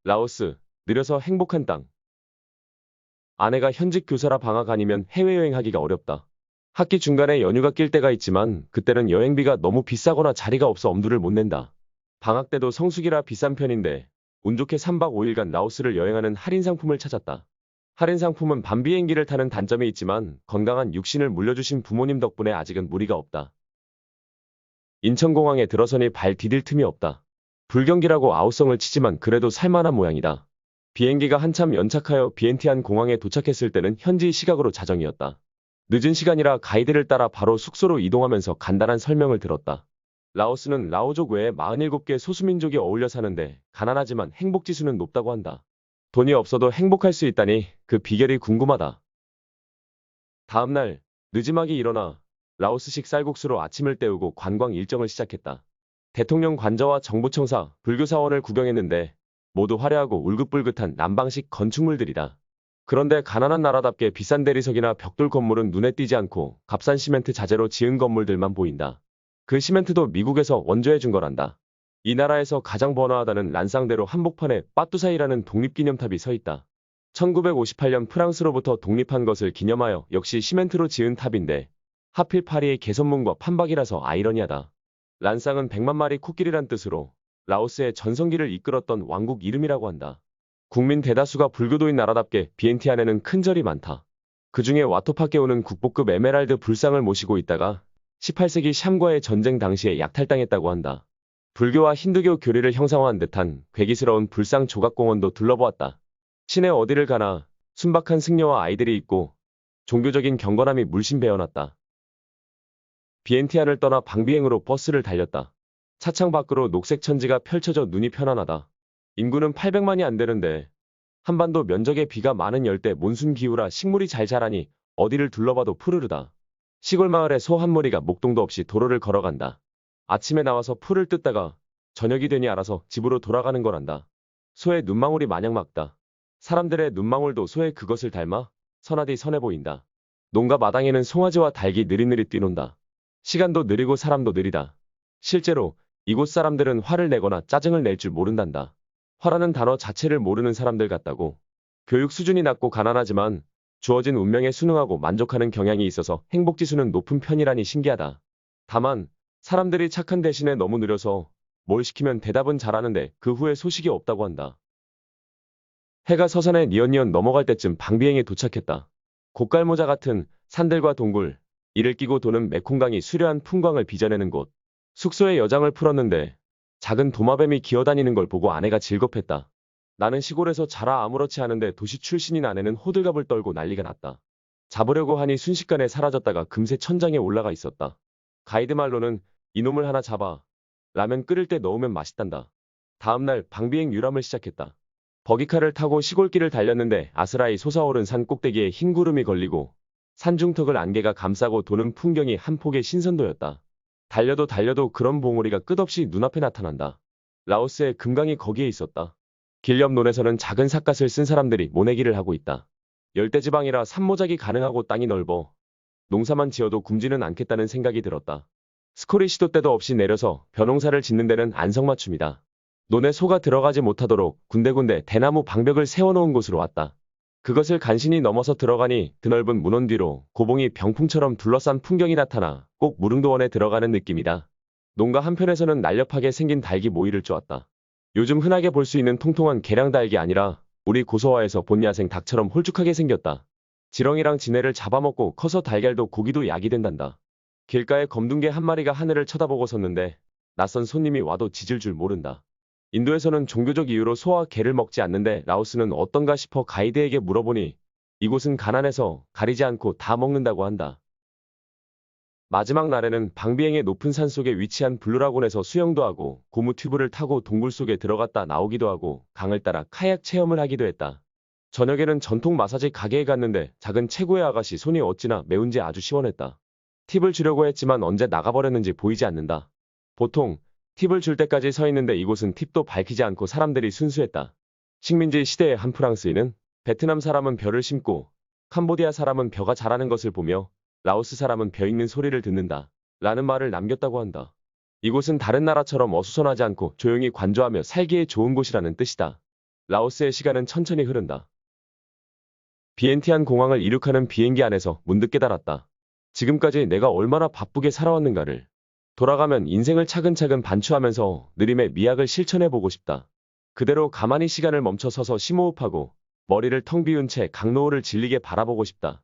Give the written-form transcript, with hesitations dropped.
라오스, 느려서 행복한 땅. 아내가 현직 교사라 방학 아니면 해외여행하기가 어렵다. 학기 중간에 연휴가 낄 때가 있지만 그때는 여행비가 너무 비싸거나 자리가 없어 엄두를 못 낸다. 방학 때도 성수기라 비싼 편인데 운 좋게 3박 5일간 라오스를 여행하는 할인 상품을 찾았다. 할인 상품은 밤 비행기를 타는 단점이 있지만 건강한 육신을 물려주신 부모님 덕분에 아직은 무리가 없다. 인천공항에 들어서니 발 디딜 틈이 없다. 불경기라고 아우성을 치지만 그래도 살만한 모양이다. 비행기가 한참 연착하여 비엔티안 공항에 도착했을 때는 현지 시각으로 자정이었다. 늦은 시간이라 가이드를 따라 바로 숙소로 이동하면서 간단한 설명을 들었다. 라오스는 라오족 외에 47개 소수민족이 어울려 사는데 가난하지만 행복지수는 높다고 한다. 돈이 없어도 행복할 수 있다니 그 비결이 궁금하다. 다음날 늦지막이 일어나 라오스식 쌀국수로 아침을 때우고 관광 일정을 시작했다. 대통령 관저와 정부청사, 불교사원을 구경했는데 모두 화려하고 울긋불긋한 남방식 건축물들이다. 그런데 가난한 나라답게 비싼 대리석이나 벽돌 건물은 눈에 띄지 않고 값싼 시멘트 자재로 지은 건물들만 보인다. 그 시멘트도 미국에서 원조해 준 거란다. 이 나라에서 가장 번화하다는 란상대로 한복판에 빠뚜사이라는 독립기념탑이 서 있다. 1958년 프랑스로부터 독립한 것을 기념하여 역시 시멘트로 지은 탑인데 하필 파리의 개선문과 판박이라서 아이러니하다. 란상은 100만 마리 코끼리란 뜻으로 라오스의 전성기를 이끌었던 왕국 이름이라고 한다. 국민 대다수가 불교도인 나라답게 비엔티안에는 큰 절이 많다. 그 중에 와토파케오는 국보급 에메랄드 불상을 모시고 있다가 18세기 샴과의 전쟁 당시에 약탈당했다고 한다. 불교와 힌두교 교리를 형상화한 듯한 괴기스러운 불상 조각공원도 둘러보았다. 시내 어디를 가나 순박한 승려와 아이들이 있고 종교적인 경건함이 물씬 배어났다. 비엔티안을 떠나 방비행으로 버스를 달렸다. 차창 밖으로 녹색 천지가 펼쳐져 눈이 편안하다. 인구는 800만이 안 되는데 한반도 면적에 비가 많은 열대 몬순 기후라 식물이 잘 자라니 어디를 둘러봐도 푸르르다. 시골 마을에 소 한 마리가 목동도 없이 도로를 걸어간다. 아침에 나와서 풀을 뜯다가 저녁이 되니 알아서 집으로 돌아가는 거란다. 소의 눈망울이 마냥 맑다. 사람들의 눈망울도 소의 그것을 닮아 선하디 선해 보인다. 농가 마당에는 송아지와 닭이 느릿느릿 뛰논다. 시간도 느리고 사람도 느리다. 실제로 이곳 사람들은 화를 내거나 짜증을 낼 줄 모른단다. 화라는 단어 자체를 모르는 사람들 같다고. 교육 수준이 낮고 가난하지만 주어진 운명에 순응하고 만족하는 경향이 있어서 행복지수는 높은 편이라니 신기하다. 다만 사람들이 착한 대신에 너무 느려서 뭘 시키면 대답은 잘하는데 그 후에 소식이 없다고 한다. 해가 서산에 니언니언 넘어갈 때쯤 방비행에 도착했다. 고깔모자 같은 산들과 동굴, 이를 끼고 도는 메콩강이 수려한 풍광을 빚어내는 곳. 숙소에 여장을 풀었는데 작은 도마뱀이 기어다니는 걸 보고 아내가 질겁했다. 나는 시골에서 자라 아무렇지 않은데 도시 출신인 아내는 호들갑을 떨고 난리가 났다. 잡으려고 하니 순식간에 사라졌다가 금세 천장에 올라가 있었다. 가이드 말로는 이놈을 하나 잡아 라면 끓일 때 넣으면 맛있단다. 다음날 방비행 유람을 시작했다. 버기카를 타고 시골길을 달렸는데 아스라이 솟아오른 산 꼭대기에 흰 구름이 걸리고 산중턱을 안개가 감싸고 도는 풍경이 한 폭의 신선도였다. 달려도 그런 봉우리가 끝없이 눈앞에 나타난다. 라오스의 금강이 거기에 있었다. 길 옆 논에서는 작은 삿갓을 쓴 사람들이 모내기를 하고 있다. 열대지방이라 산모작이 가능하고 땅이 넓어 농사만 지어도 굶지는 않겠다는 생각이 들었다. 스코리 시도 때도 없이 내려서 벼농사를 짓는 데는 안성맞춤이다. 논에 소가 들어가지 못하도록 군데군데 대나무 방벽을 세워놓은 곳으로 왔다. 그것을 간신히 넘어서 들어가니 드넓은 문원 뒤로 고봉이 병풍처럼 둘러싼 풍경이 나타나 꼭 무릉도원에 들어가는 느낌이다. 농가 한편에서는 날렵하게 생긴 닭이 모이를 쪼았다. 요즘 흔하게 볼 수 있는 통통한 계량닭이 아니라 우리 고소화에서 본 야생 닭처럼 홀쭉하게 생겼다. 지렁이랑 지네를 잡아먹고 커서 달걀도 고기도 약이 된단다. 길가에 검둥개 한 마리가 하늘을 쳐다보고 섰는데 낯선 손님이 와도 짖을 줄 모른다. 인도에서는 종교적 이유로 소와 개를 먹지 않는데 라오스는 어떤가 싶어 가이드에게 물어보니 이곳은 가난해서 가리지 않고 다 먹는다고 한다. 마지막 날에는 방비행의 높은 산 속에 위치한 블루라군에서 수영도 하고 고무 튜브를 타고 동굴 속에 들어갔다 나오기도 하고 강을 따라 카약 체험을 하기도 했다. 저녁에는 전통 마사지 가게에 갔는데 작은 체구의 아가씨 손이 어찌나 매운지 아주 시원했다. 팁을 주려고 했지만 언제 나가버렸는지 보이지 않는다. 보통 팁을 줄 때까지 서 있는데 이곳은 팁도 밝히지 않고 사람들이 순수했다. 식민지 시대의 한 프랑스인은 베트남 사람은 벼를 심고 캄보디아 사람은 벼가 자라는 것을 보며 라오스 사람은 벼 익는 소리를 듣는다. 라는 말을 남겼다고 한다. 이곳은 다른 나라처럼 어수선하지 않고 조용히 관조하며 살기에 좋은 곳이라는 뜻이다. 라오스의 시간은 천천히 흐른다. 비엔티안 공항을 이륙하는 비행기 안에서 문득 깨달았다. 지금까지 내가 얼마나 바쁘게 살아왔는가를. 돌아가면 인생을 차근차근 반추하면서 느림의 미학을 실천해보고 싶다. 그대로 가만히 시간을 멈춰 서서 심호흡하고 머리를 텅 비운 채 강노을을 질리게 바라보고 싶다.